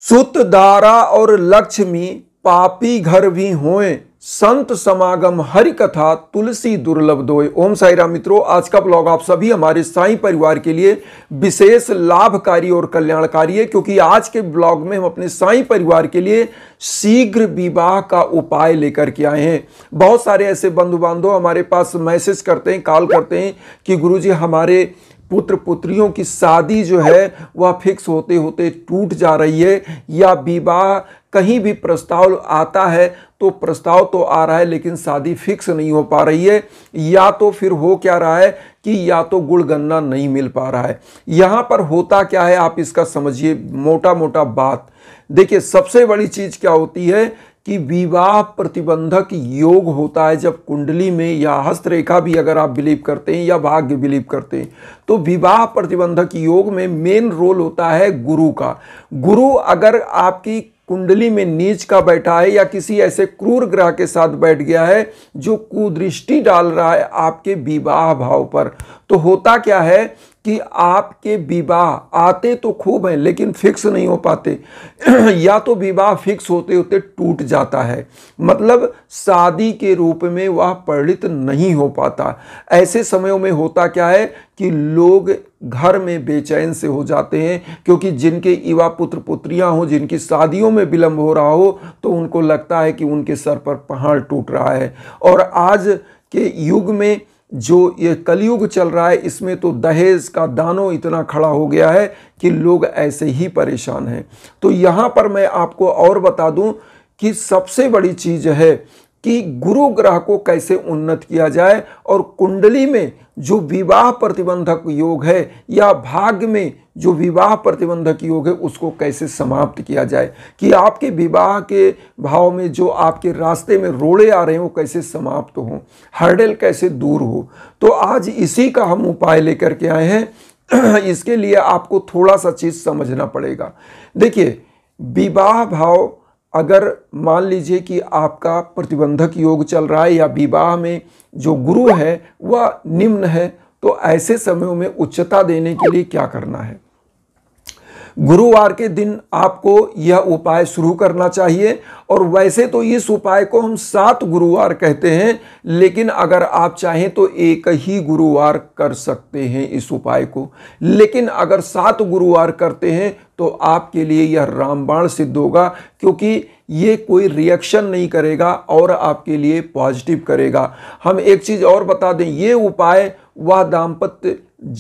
सुत दारा और लक्ष्मी पापी घर भी होए, संत समागम हरि कथा तुलसी दुर्लभ दोए। ओम साई राम मित्रों, आज का ब्लॉग आप सभी हमारे साईं परिवार के लिए विशेष लाभकारी और कल्याणकारी है, क्योंकि आज के ब्लॉग में हम अपने साईं परिवार के लिए शीघ्र विवाह का उपाय लेकर के आए हैं। बहुत सारे ऐसे बंधु बांधव हमारे पास मैसेज करते हैं, कॉल करते हैं कि गुरुजी हमारे पुत्र पुत्रियों की शादी जो है वह फिक्स होते होते टूट जा रही है, या विवाह कहीं भी प्रस्ताव आता है तो प्रस्ताव तो आ रहा है लेकिन शादी फिक्स नहीं हो पा रही है, या तो फिर हो क्या रहा है कि या तो गुड़ गन्ना नहीं मिल पा रहा है। यहाँ पर होता क्या है आप इसका समझिए, मोटा मोटा बात देखिए। सबसे बड़ी चीज क्या होती है कि विवाह प्रतिबंधक योग होता है जब कुंडली में, या हस्तरेखा भी अगर आप बिलीव करते हैं या भाग्य बिलीव करते हैं, तो विवाह प्रतिबंधक योग में मेन रोल होता है गुरु का। गुरु अगर आपकी कुंडली में नीच का बैठा है या किसी ऐसे क्रूर ग्रह के साथ बैठ गया है जो कुदृष्टि डाल रहा है आपके विवाह भाव पर, तो होता क्या है कि आपके विवाह आते तो खूब हैं लेकिन फिक्स नहीं हो पाते या तो विवाह फिक्स होते होते टूट जाता है, मतलब शादी के रूप में वह परिणित नहीं हो पाता। ऐसे समयों में होता क्या है कि लोग घर में बेचैन से हो जाते हैं, क्योंकि जिनके युवा पुत्र पुत्रियां हो, जिनकी शादियों में विलंब हो रहा हो, तो उनको लगता है कि उनके सर पर पहाड़ टूट रहा है। और आज के युग में जो ये कलयुग चल रहा है, इसमें तो दहेज का दानों इतना खड़ा हो गया है कि लोग ऐसे ही परेशान हैं। तो यहाँ पर मैं आपको और बता दूं कि सबसे बड़ी चीज है कि गुरु ग्रह को कैसे उन्नत किया जाए, और कुंडली में जो विवाह प्रतिबंधक योग है या भाग्य में जो विवाह प्रतिबंधक योग है उसको कैसे समाप्त किया जाए, कि आपके विवाह के भाव में जो आपके रास्ते में रोड़े आ रहे हैं वो कैसे समाप्त हो, हर्डल कैसे दूर हो। तो आज इसी का हम उपाय लेकर के आए हैं। इसके लिए आपको थोड़ा सा चीज समझना पड़ेगा। देखिए, विवाह भाव अगर मान लीजिए कि आपका प्रतिबंधक योग चल रहा है या विवाह में जो गुरु है वह निम्न है, तो ऐसे समयों में उच्चता देने के लिए क्या करना है? गुरुवार के दिन आपको यह उपाय शुरू करना चाहिए। और वैसे तो इस उपाय को हम 7 गुरुवार कहते हैं, लेकिन अगर आप चाहें तो एक ही गुरुवार कर सकते हैं इस उपाय को। लेकिन अगर 7 गुरुवार करते हैं तो आपके लिए यह रामबाण सिद्ध होगा, क्योंकि ये कोई रिएक्शन नहीं करेगा और आपके लिए पॉजिटिव करेगा। हम एक चीज और बता दें, ये उपाय वह दाम्पत्य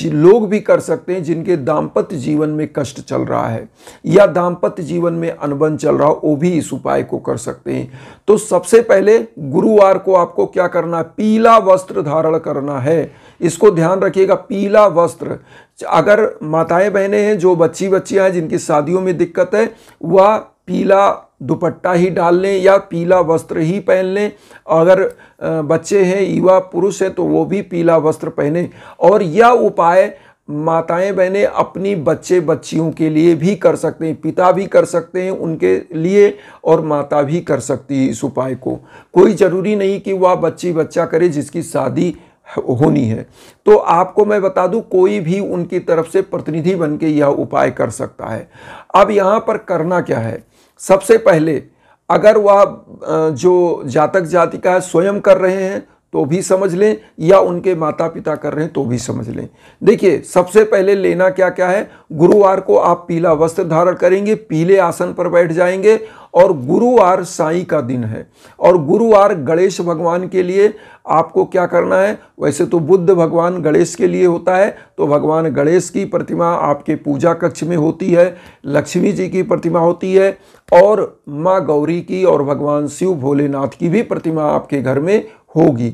लोग भी कर सकते हैं जिनके दाम्पत्य जीवन में कष्ट चल रहा है या दाम्पत्य जीवन में अनबन चल रहा हो, वो भी इस उपाय को कर सकते हैं। तो सबसे पहले गुरुवार को आपको क्या करना है? पीला वस्त्र धारण करना है। इसको ध्यान रखिएगा, पीला वस्त्र। अगर माताएं बहनें हैं, जो बच्चियां हैं जिनकी शादियों में दिक्कत है, वह पीला दुपट्टा ही डाल लें या पीला वस्त्र ही पहन लें। अगर बच्चे हैं, युवा पुरुष हैं, तो वो भी पीला वस्त्र पहने। और यह उपाय माताएं बहनें अपनी बच्चे बच्चियों के लिए भी कर सकते हैं, पिता भी कर सकते हैं उनके लिए, और माता भी कर सकती है इस उपाय को। कोई जरूरी नहीं कि वह बच्ची बच्चा करे जिसकी शादी होनी है। तो आपको मैं बता दूं, कोई भी उनकी तरफ से प्रतिनिधि बन के यह उपाय कर सकता है। अब यहाँ पर करना क्या है? सबसे पहले अगर वह जो जातक जातिका है स्वयं कर रहे हैं तो भी समझ लें, या उनके माता पिता कर रहे हैं तो भी समझ लें। देखिए, सबसे पहले लेना क्या क्या है? गुरुवार को आप पीला वस्त्र धारण करेंगे, पीले आसन पर बैठ जाएंगे, और गुरुवार साईं का दिन है, और गुरुवार गणेश भगवान के लिए आपको क्या करना है? वैसे तो बुद्ध भगवान गणेश के लिए होता है, तो भगवान गणेश की प्रतिमा आपके पूजा कक्ष में होती है, लक्ष्मी जी की प्रतिमा होती है, और माँ गौरी की और भगवान शिव भोलेनाथ की भी प्रतिमा आपके घर में होगी।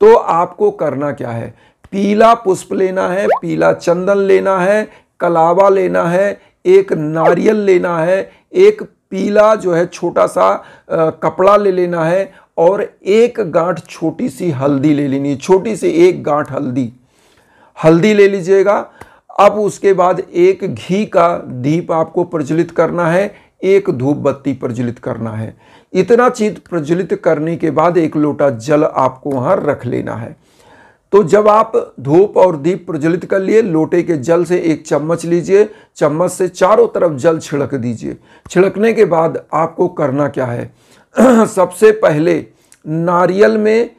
तो आपको करना क्या है? पीला पुष्प लेना है, पीला चंदन लेना है, कलावा लेना है, एक नारियल लेना है, एक पीला जो है छोटा सा कपड़ा ले लेना है, और एक गांठ छोटी सी हल्दी ले लेनी है, छोटी सी एक गांठ हल्दी ले लीजिएगा। अब उसके बाद एक घी का दीप आपको प्रज्वलित करना है, एक धूप बत्ती प्रज्वलित करना है। इतना चीज प्रज्वलित करने के बाद एक लोटा जल आपको वहां रख लेना है। तो जब आप धूप और दीप प्रज्वलित कर लिए, लोटे के जल से एक चम्मच लीजिए, चम्मच से चारों तरफ जल छिड़क दीजिए। छिड़कने के बाद आपको करना क्या है, सबसे पहले नारियल में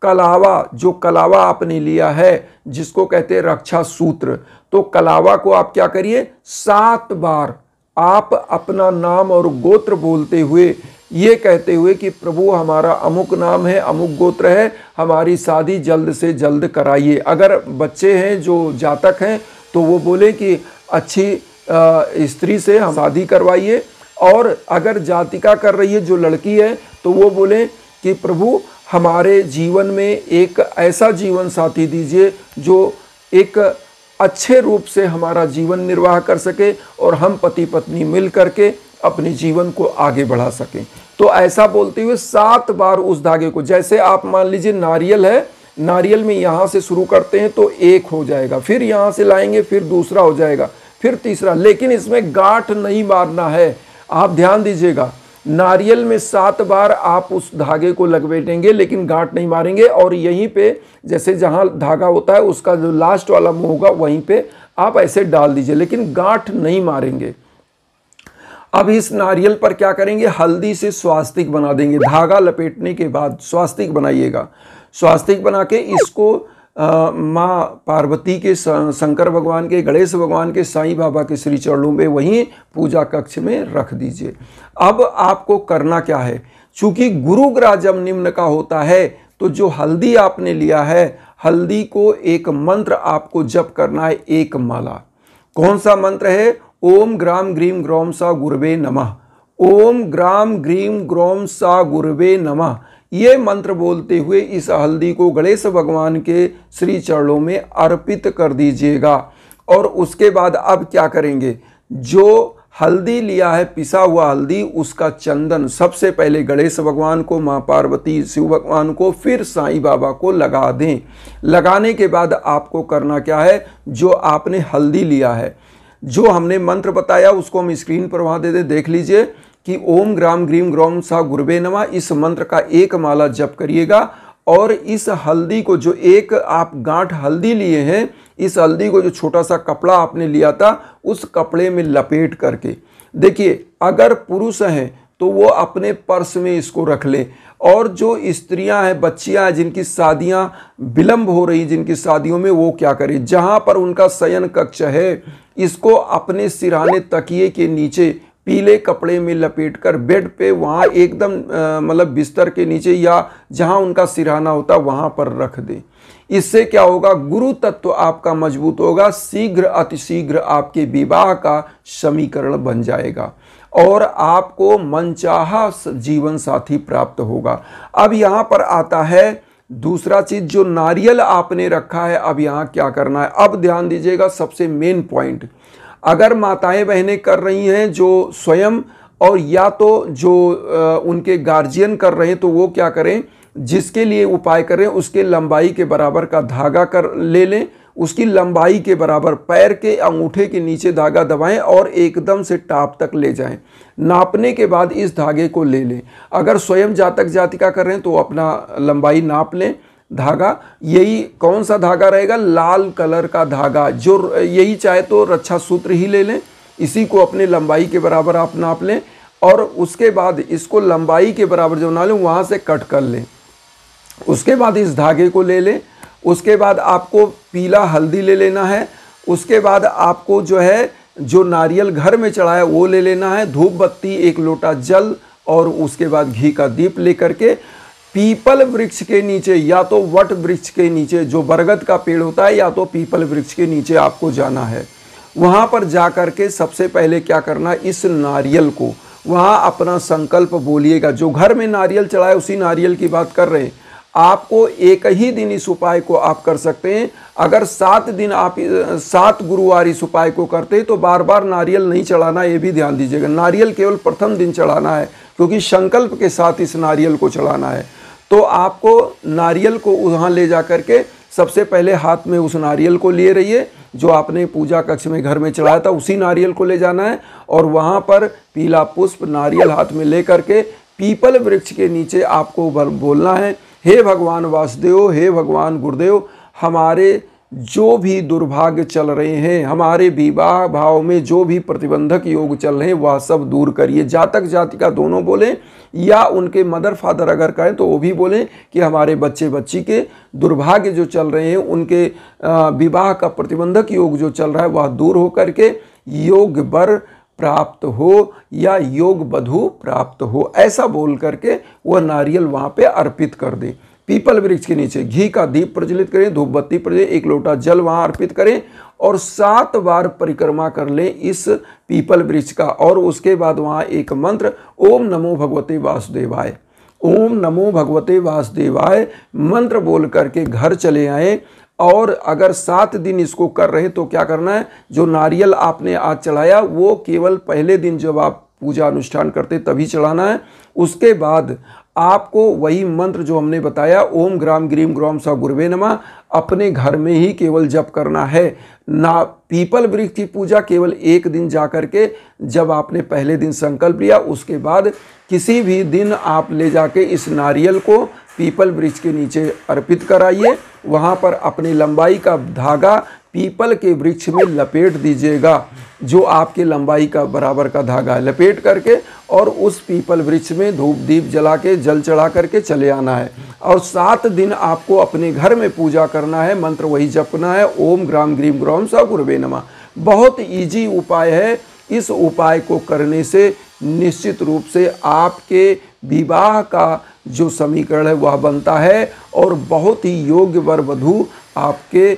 कलावा, जो कलावा आपने लिया है जिसको कहते हैं रक्षा सूत्र, तो कलावा को आप क्या करिए, 7 बार आप अपना नाम और गोत्र बोलते हुए, ये कहते हुए कि प्रभु हमारा अमुक नाम है, अमुक गोत्र है, हमारी शादी जल्द से जल्द कराइए। अगर बच्चे हैं जो जातक हैं तो वो बोले कि अच्छी स्त्री से हम शादी करवाइए, और अगर जातिका कर रही है जो लड़की है तो वो बोले कि प्रभु हमारे जीवन में एक ऐसा जीवन साथी दीजिए जो एक अच्छे रूप से हमारा जीवन निर्वाह कर सके और हम पति पत्नी मिल करके अपने जीवन को आगे बढ़ा सकें। तो ऐसा बोलते हुए 7 बार उस धागे को, जैसे आप मान लीजिए नारियल है, नारियल में यहाँ से शुरू करते हैं तो 1 हो जाएगा, फिर यहाँ से लाएंगे फिर दूसरा हो जाएगा, फिर तीसरा, लेकिन इसमें गांठ नहीं मारना है। आप ध्यान दीजिएगा, नारियल में 7 बार आप उस धागे को लगवेटेंगे लेकिन गांठ नहीं मारेंगे, और यहीं पे जैसे जहां धागा होता है उसका जो लास्ट वाला मुंह होगा वहीं पे आप ऐसे डाल दीजिए, लेकिन गांठ नहीं मारेंगे। अब इस नारियल पर क्या करेंगे, हल्दी से स्वास्तिक बना देंगे। धागा लपेटने के बाद स्वास्तिक बनाइएगा। स्वास्तिक बना के इसको माँ पार्वती के, शंकर भगवान के, गणेश भगवान के, साईं बाबा के श्री चरणों में वहीं पूजा कक्ष में रख दीजिए। अब आपको करना क्या है, चूंकि गुरुग्रह जब निम्न का होता है तो जो हल्दी आपने लिया है, हल्दी को एक मंत्र आपको जप करना है, 1 माला। कौन सा मंत्र है, ओम ग्राम ग्रीम ग्रौम सा गुरवे नमः। ओम ग्राम ग्रीम ग्रौम सा गुरवे नमः, ये मंत्र बोलते हुए इस हल्दी को गणेश भगवान के श्री चरणों में अर्पित कर दीजिएगा। और उसके बाद अब क्या करेंगे, जो हल्दी लिया है, पिसा हुआ हल्दी, उसका चंदन सबसे पहले गणेश भगवान को, माँ पार्वती, शिव भगवान को, फिर साईं बाबा को लगा दें। लगाने के बाद आपको करना क्या है, जो आपने हल्दी लिया है, जो हमने मंत्र बताया उसको हम स्क्रीन पर वहाँ दे दें, देख लीजिए कि ओम ग्राम ग्रीम ग्रौम सा गुरवे नमः, इस मंत्र का 1 माला जप करिएगा। और इस हल्दी को, जो एक आप गांठ हल्दी लिए हैं, इस हल्दी को जो छोटा सा कपड़ा आपने लिया था उस कपड़े में लपेट करके, देखिए अगर पुरुष हैं तो वो अपने पर्स में इसको रख ले, और जो स्त्रियां हैं, बच्चियां हैं जिनकी शादियां विलंब हो रही, जिनकी शादियों में, वो क्या करें, जहां पर उनका शयन कक्ष है इसको अपने सिरहाने तकिए के नीचे पीले कपड़े में लपेटकर बेड पे, वहाँ एकदम मतलब बिस्तर के नीचे या जहाँ उनका सिरहाना होता वहाँ पर रख दें। इससे क्या होगा, गुरु तत्व आपका मजबूत होगा, शीघ्र अतिशीघ्र आपके विवाह का समीकरण बन जाएगा और आपको मनचाहा जीवन साथी प्राप्त होगा। अब यहाँ पर आता है दूसरा चीज, जो नारियल आपने रखा है, अब यहाँ क्या करना है। अब ध्यान दीजिएगा, सबसे मेन पॉइंट, अगर माताएं बहनें कर रही हैं जो स्वयं, और या तो जो उनके गार्जियन कर रहे हैं, तो वो क्या करें, जिसके लिए उपाय करें उसके लंबाई के बराबर का धागा कर ले लें, उसकी लंबाई के बराबर पैर के अंगूठे के नीचे धागा दबाएं और एकदम से टाप तक ले जाएं। नापने के बाद इस धागे को ले लें। अगर स्वयं जातक जातिका कर रहे हैं तो अपना लंबाई नाप लें। धागा यही कौन सा धागा रहेगा, लाल कलर का धागा, जो यही चाहे तो रक्षा सूत्र ही ले लें, इसी को अपने लंबाई के बराबर आप नाप लें और उसके बाद इसको लंबाई के बराबर जो ना लें वहाँ से कट कर लें। उसके बाद इस धागे को ले लें। उसके बाद आपको पीला हल्दी ले लेना है। उसके बाद आपको जो है जो नारियल घर में चढ़ाया वो ले लेना है, धूप बत्ती, 1 लोटा जल और उसके बाद घी का दीप लेकर के पीपल वृक्ष के नीचे या तो वट वृक्ष के नीचे, जो बरगद का पेड़ होता है, या तो पीपल वृक्ष के नीचे आपको जाना है। वहाँ पर जा कर के सबसे पहले क्या करना, इस नारियल को वहाँ अपना संकल्प बोलिएगा। जो घर में नारियल चढ़ाए उसी नारियल की बात कर रहे हैं। आपको एक ही दिन इस उपाय को आप कर सकते हैं। अगर 7 दिन आप 7 गुरुवार इस उपाय को करते हैं तो बार बार नारियल नहीं चढ़ाना, ये भी ध्यान दीजिएगा। नारियल केवल प्रथम दिन चढ़ाना है, क्योंकि संकल्प के साथ इस नारियल को चढ़ाना है। तो आपको नारियल को वहाँ ले जा करके सबसे पहले हाथ में उस नारियल को लिए रहिए, जो आपने पूजा कक्ष में घर में चढ़ाया था उसी नारियल को ले जाना है और वहाँ पर पीला पुष्प नारियल हाथ में ले करके पीपल वृक्ष के नीचे आपको बोलना है, हे भगवान वासुदेव, हे भगवान गुरुदेव, हमारे जो भी दुर्भाग्य चल रहे हैं, हमारे विवाह भाव में जो भी प्रतिबंधक योग चल रहे हैं, वह सब दूर करिए। जातक जातिका दोनों बोलें या उनके मदर फादर अगर कहें तो वो भी बोलें कि हमारे बच्चे बच्ची के दुर्भाग्य जो चल रहे हैं, उनके विवाह का प्रतिबंधक योग जो चल रहा है वह दूर हो करके योग वर प्राप्त हो या योग वधु प्राप्त हो, ऐसा बोल करके वह नारियल वहाँ पे अर्पित कर दे। पीपल वृक्ष के नीचे घी का दीप प्रज्वलित करें, धूप बत्ती प्रज्वलित, 1 लोटा जल वहाँ अर्पित करें और 7 बार परिक्रमा कर लें इस पीपल वृक्ष का। और उसके बाद वहाँ एक मंत्र ओम नमो भगवते वासुदेवाय, ओम नमो भगवते वासुदेवाय मंत्र बोल करके घर चले आए। और अगर 7 दिन इसको कर रहे तो क्या करना है, जो नारियल आपने आज चढ़ाया वो केवल पहले दिन जब आप पूजा अनुष्ठान करते तभी चढ़ाना है। उसके बाद आपको वही मंत्र जो हमने बताया ओम ग्राम ग्रीम ग्राम सा गुरुवे नमः अपने घर में ही केवल जप करना है ना। पीपल वृक्ष की पूजा केवल एक दिन जा करके जब आपने पहले दिन संकल्प लिया, उसके बाद किसी भी दिन आप ले जाके इस नारियल को पीपल वृक्ष के नीचे अर्पित कराइए। वहाँ पर अपनी लंबाई का धागा पीपल के वृक्ष में लपेट दीजिएगा, जो आपके लंबाई का बराबर का धागा है, लपेट करके और उस पीपल वृक्ष में धूप दीप जला के जल चढ़ा करके चले आना है। और 7 दिन आपको अपने घर में पूजा करना है, मंत्र वही जपना है ओम ग्राम ग्रीम ग्राम सा गुरुवे नमः। बहुत इजी उपाय है। इस उपाय को करने से निश्चित रूप से आपके विवाह का जो समीकरण है वह बनता है और बहुत ही योग्य वर वधू आपके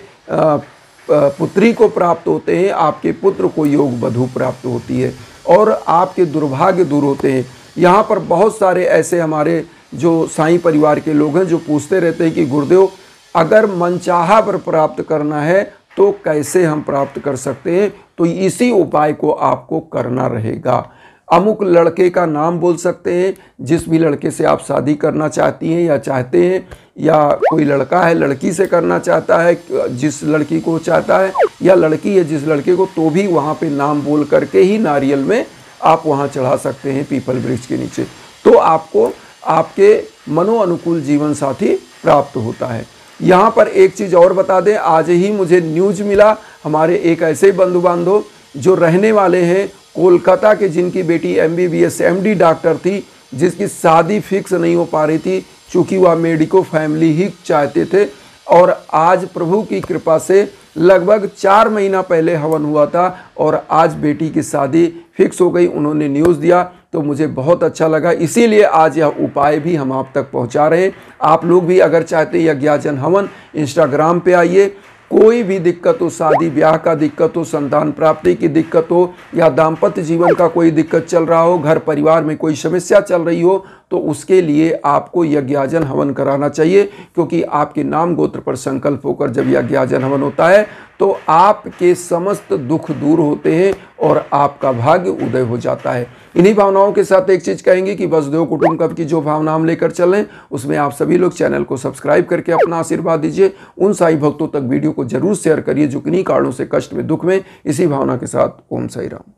पुत्री को प्राप्त होते हैं, आपके पुत्र को योग वधू प्राप्त होती है और आपके दुर्भाग्य दूर होते हैं। यहाँ पर बहुत सारे ऐसे हमारे जो साईं परिवार के लोग हैं जो पूछते रहते हैं कि गुरुदेव अगर मनचाहा वर प्राप्त करना है तो कैसे हम प्राप्त कर सकते हैं। तो इसी उपाय को आपको करना रहेगा। अमुक लड़के का नाम बोल सकते हैं, जिस भी लड़के से आप शादी करना चाहती हैं या चाहते हैं, या कोई लड़का है लड़की से करना चाहता है जिस लड़की को चाहता है, या लड़की है जिस लड़के को, तो भी वहाँ पे नाम बोल करके ही नारियल में आप वहाँ चढ़ा सकते हैं पीपल वृक्ष के नीचे। तो आपको आपके मनो अनुकूल जीवन साथी प्राप्त होता है। यहाँ पर एक चीज़ और बता दें, आज ही मुझे न्यूज मिला, हमारे एक ऐसे बंधु बांधव जो रहने वाले हैं कोलकाता के, जिनकी बेटी MBBS MD डॉक्टर थी, जिसकी शादी फिक्स नहीं हो पा रही थी चूँकि वह मेडिको फैमिली ही चाहते थे। और आज प्रभु की कृपा से लगभग 4 महीना पहले हवन हुआ था और आज बेटी की शादी फिक्स हो गई। उन्होंने न्यूज़ दिया तो मुझे बहुत अच्छा लगा, इसीलिए आज यह उपाय भी हम आप तक पहुंचा रहे हैं। आप लोग भी अगर चाहते हैं यज्ञाजन हवन इंस्टाग्राम पे आइए, कोई भी दिक्कत हो, शादी ब्याह का दिक्कत हो, संतान प्राप्ति की दिक्कत हो या दाम्पत्य जीवन का कोई दिक्कत चल रहा हो, घर परिवार में कोई समस्या चल रही हो, तो उसके लिए आपको यज्ञाजन हवन कराना चाहिए। क्योंकि आपके नाम गोत्र पर संकल्प होकर जब यज्ञाजन हवन होता है तो आपके समस्त दुख दूर होते हैं और आपका भाग्य उदय हो जाता है। इन्हीं भावनाओं के साथ एक चीज़ कहेंगे कि वसुदेव कुटुंबकम की जो भावना हम लेकर चलें उसमें आप सभी लोग चैनल को सब्सक्राइब करके अपना आशीर्वाद दीजिए। उन साईं भक्तों तक वीडियो को जरूर शेयर करिए जो किन्हीं कारणों से कष्ट में, दुख में। इसी भावना के साथ ओम साई राम।